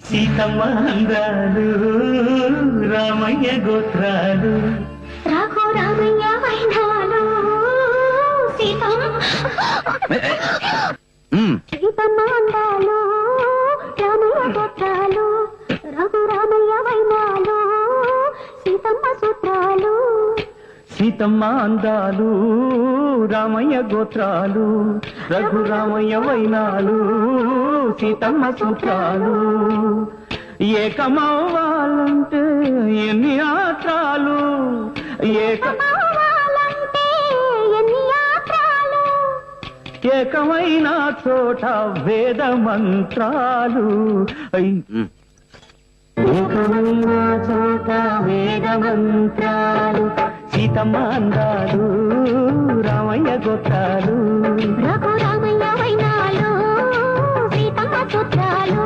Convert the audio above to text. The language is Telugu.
సీతమ్మ అందాలు రామయ్య గోత్రాలు రాఘో రామయ్య వైనాలు సీతమ్మ అందాలు రామయ్య గోత్రాలు రఘు రామయ్య వైనాలు సీతమ్మ సూత్రాలు. సీతమ్మ అందాలు రామయ్య గోత్రాలు రఘురామయ్య వైనాలు సీతమ్మ సూత్రాలు. ఏకమవ్వాలంటే ఎన్ని ఆత్రాలు ఏకమైన చోట వేద మంత్రాలు ఏకమైన చోట వేద మంత్రాలు. సీతమ్మ అందాలు రామయ్య గోత్రాలు రఘు రామయ్య వైనాలు సీతమ్మ సూత్రాలు.